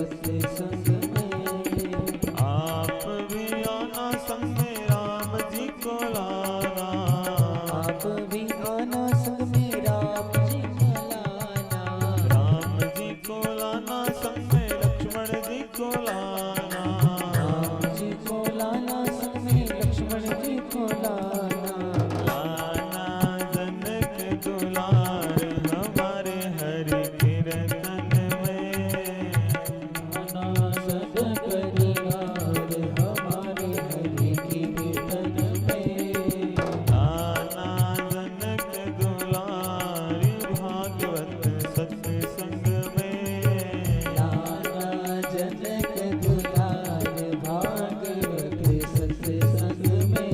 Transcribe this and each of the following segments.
सत्संग में। आप भी आना संग में राम जी को लाना। आप भी आना संग में राम जी को लाना। राम जी को लाना संग में लक्ष्मण जी को लाना। राम जी को लाना संग में लक्ष्मण जी को लाना। लाना जनक दुलार हमारे हरि कीर्तन में। आना सब परिवार हमारे हरि कीर्तन में। लाना जनक दुलार भागवत सत्संग में। लाना जनक दुलार भागवत सत्संग में।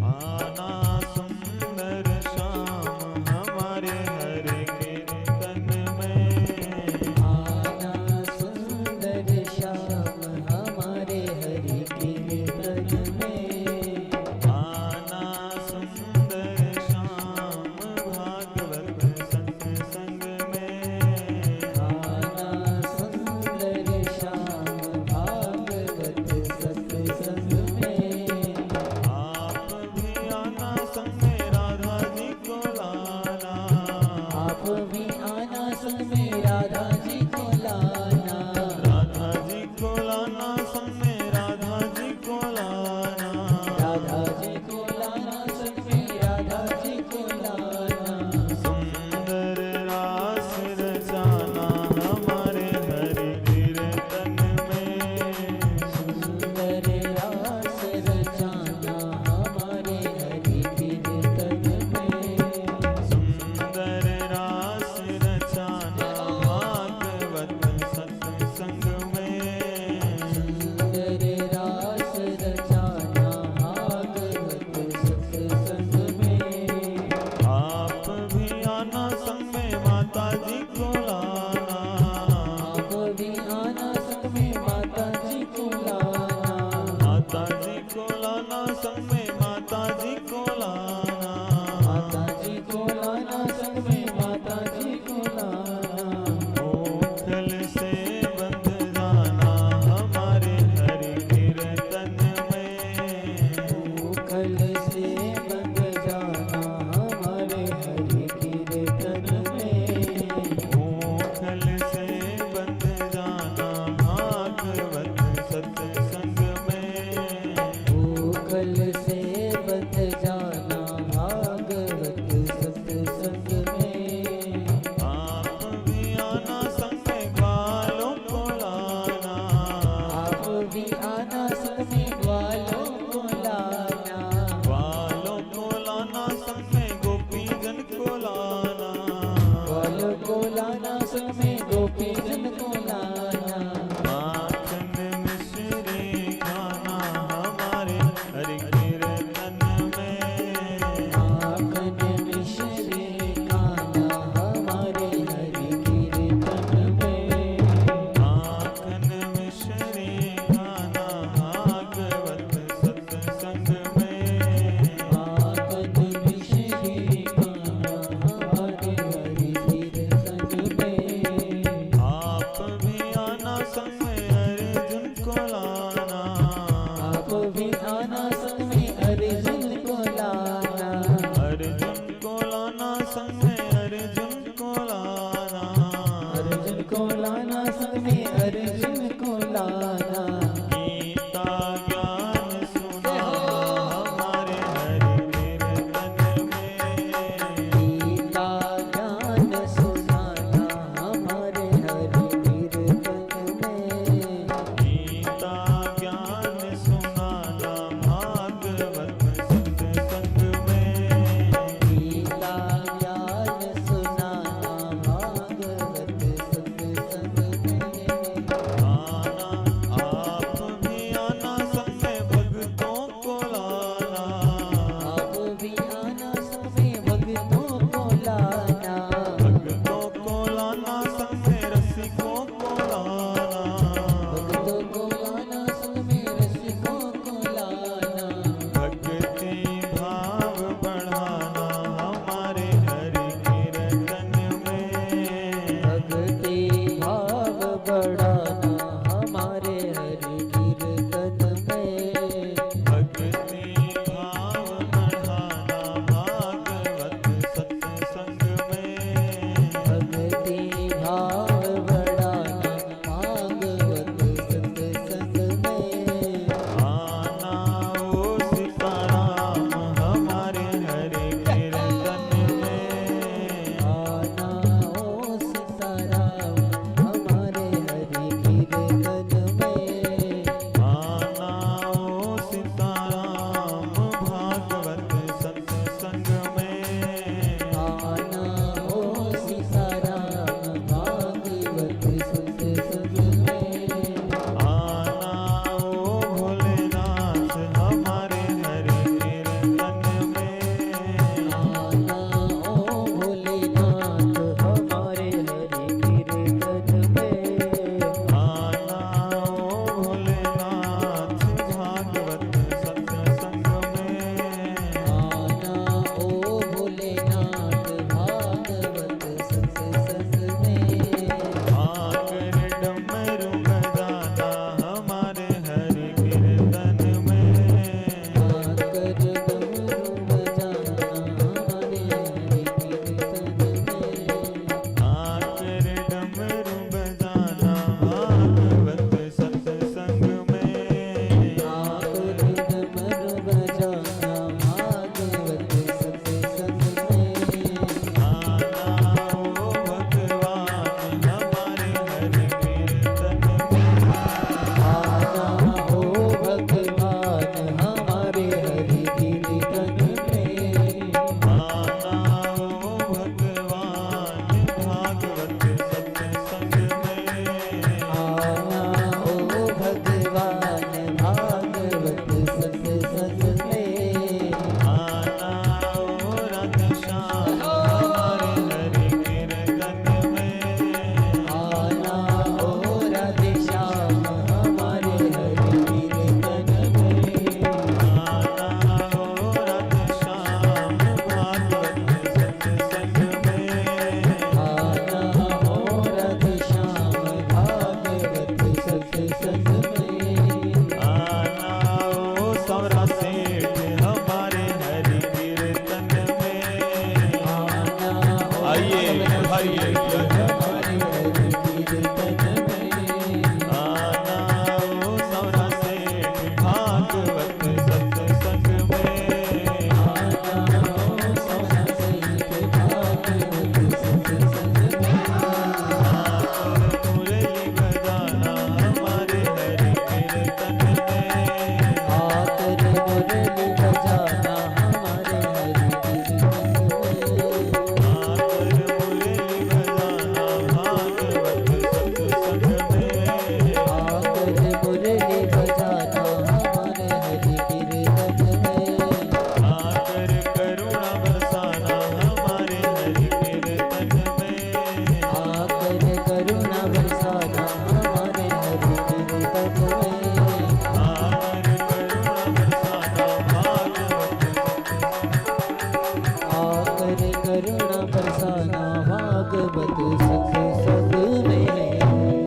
आना सुंदर श्याम हमारे हरि कीर्तन में। आना सुंदर श्याम हमारे हरि कीर्तन में। आना सुंदर श्याम भागवत सत्संग में। आना सुंदर श्याम भागवत सत्संग में। आप भी आना संग में राधा जी को लाना। आप भी आना संग में राधा जी को लाना। राधा जी को लाना संग में राधा जी को लाना। राधा जी को लाना संग में राधा जी को लाना। सुंदर रास रचाना हमारे हरि कीर्तन में। सुंदर रास रचाना हमारे हरि कीर्तन में। सुंदर रास रचाना भागवत सत्संग में। सुंदर रास रचाना भागवत सत्संग में। आप भी आना संग में माता जी को लाना। आप भी आना संग में माता जी को लाना। माता जी को लाना संग में माता जी को लाना। माता जी को लाना संग में माता जी को लाना। ओखल से बंध जाना हमारे हरि कीर्तन में। उखल से बंध जाना हमारे हरि कीर्तन में। ओखल से बंध जाना भागवत सत्संग में। उखल से बंध जाना भागवत सत्संग में। आप भी आना संग में ग्वालों को लाना। आप भी आना संग में ग्वालों को लाना। ग्वालों को लाना संग में गोपी जन को लाना। ग्वालों को लाना संग में गोपी जन को लाना। माखन मिश्री खाना हमारे हरि कीर्तन में। माखन मिश्री खाना हमारे हरि कीर्तन में। माखन मिश्री खाना भागवत सत्संग में। माखन मिश्री खाना हमारे हरि कीर्तन में। आप भी आना संग में अर्जुन को लाना। आप भी आना संग में अर्जुन को लाना। अर्जुन को लाना संग में अर्जुन को लाना। अर्जुन को लाना संग में अर्जुन को लाना। गीता ज्ञान सुना हमारे हरि कीर्तन में। गीता ज्ञान सुनाना हमारे हरि कीर्तन में। गीता ज्ञान सुनाना भागवत सत्संग में। गीता ज्ञान सुनाना भागवत सत्संग में। आना आप लाना